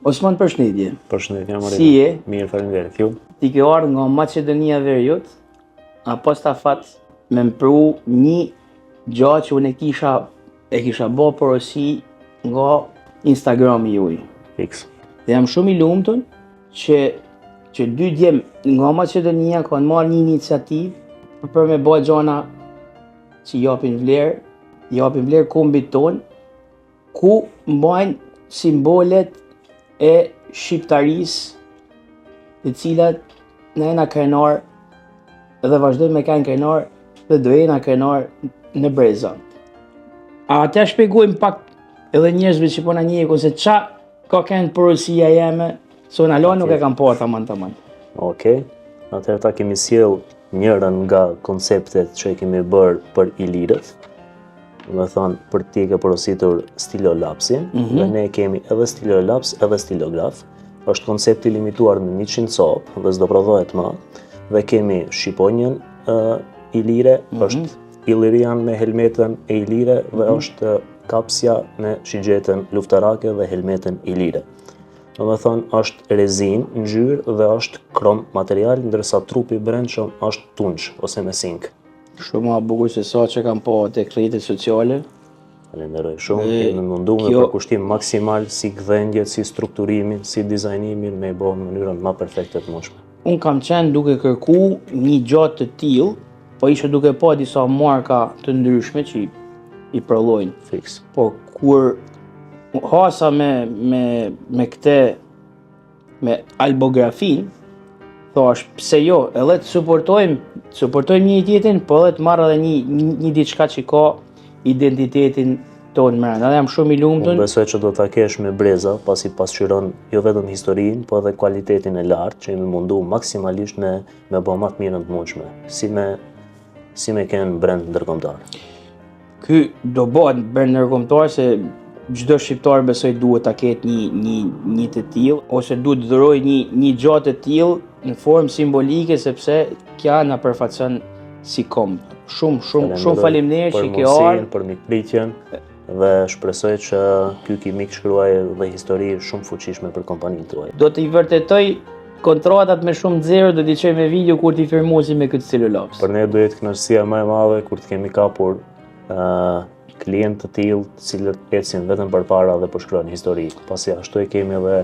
Osman, përshëndetje. Përshëndetje, jam Si je? Mirë, faleminderit. Ju? Ti ke ardhur nga Maqedonia Veriut, apo stafat me mpru një gjatë që unë e kisha bë porosi nga Instagrami juaj. Fiks. Dhe jam shumë i lumtur që dy djem nga Maqedonia kanë marrë një iniciativë për me bë gjëra që japin vlerë kombit ton, ku mbajnë simbolet e shqiptarisë, të cilat ne jena krenar dhe vazhdojmë me kanë krenar dhe do jena krenar në breza. A te shpjegojmë pak edhe njerëzve që po na njehin se ça ka kënd porosia jeme, se unë alo nuk e kam pa tamam. Okej. Atëherë ta kemi sjell njërën nga konceptet që e kemi bërë për ilirët. Me thonë, për ti ke porositur stilolapsin, dhe ne kemi edhe stilolaps edhe stilograf. Është koncepti limituar në 100 copë dhe s'do prodhohet më. Dhe kemi shqiponjën ilire, është Ilirian me helmetën e ilire dhe është kapsja me shigjetën luftarake dhe helmetën ilire. Do me thonë, është rezin, ngjyrë dhe është krom material, ndërsa trupi brendshëm është tunç ose me sink. Shumë ma bukur se sa që kam pa tek rrjetet sociale. Falenderoj shumë, kemi mundu me përkushtim maksimal si gdhendjet, si strukturimin, si dizajnimin me i bo në mënyrën ma perfekte të mundshme. Unë kam qenë duke kërku një gjatë të tillë, po isha duke pa disa marka të ndryshme që i prodhojnë. Fiks. Po kur hasa me këtë, me albografin, thash pse jo, edhe të suportojmë një tjetrin, po edhe të marrë edhe një diçka që ka identitetin tonë mbrenda. Dhe jam shumë i lumtur. Unë besoj që do ta kesh me breza, pasi pasqyron jo vetëm historinë, po edhe kualitetin e lartë që jemi mundu maksimalisht me bë më të mirën të mundshme, si me kenë brend ndërkombëtar. Ky do bëhet brend ndërkombëtar se çdo shqiptar besoj duhet ta ketë një të tillë, ose duhet të dhuroj një gjatë të tillë në formë simbolike, sepse kja na përfaqëson si komb. Shumë faleminderit që ke ardhur. Për mikpritjen dhe shpresoj që ky kimik shkruaj dhe histori shumë fuqishme për kompaninë tuaj. Do t'i vërtetoj kontratat me shumë nxjerrje, do t'i çoj me video kur t'i firmosi me këtë celulaps. Për ne do jetë kënaqësia më e madhe kur të kemi kapur klientë të tillë, të cilët ecin vetëm përpara dhe po shkruajnë histori, pasi ashtu e kemi edhe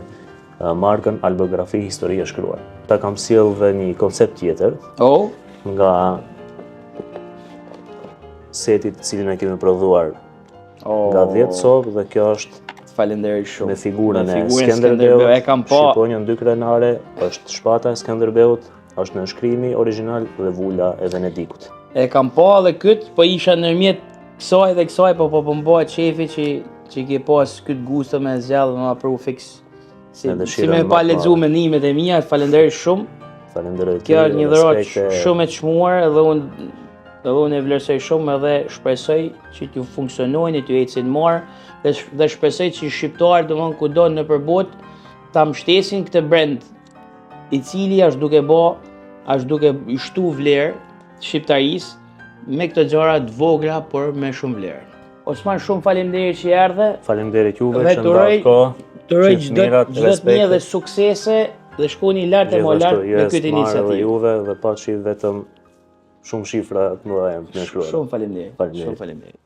markën Albografi Histori e Shkruar. Ta kam sjell dhe një koncept tjetër nga setit të cilin e kemi prodhuar nga 10 copë dhe kjo është Falenderoj shumë. Me figurën e Skënderbeut, shqiponjën 2 krenare, është shpata e Skënderbeut, është nënshkrimi origjinal dhe vula e Venedikut. E kam pa dhe këtë, po isha ndërmjet kësaj dhe kësaj, po m'bëhet shefi që ke pas këtë gusto me zgjallë me apru fiks. Si me pa lexu mendimet e mia, falenderoj shumë. Falenderoj. Kjo është një dhuratë shumë e çmuar dhe unë e vlerësoj shumë edhe shpresoj që t'ju funksionojnë, t'ju ecin mirë dhe shpresoj që shqiptarët domthonë kudo nëpër botë ta mbështesin këtë brand i cili është duke i shtu vlerë shqiptarisë me këto gjëra të vogla por me shumë vlerë. Osman, shumë faleminderit që erdhe. Faleminderit juve që ndavët kohë. Të uroj çdo të mirë dhe suksese dhe shkoni lart e më lart me këtë iniciativë. Dhe juve dhe paçi vetëm shumë shifra të mëdha në shkruar. Shumë faleminderit. Shumë faleminderit.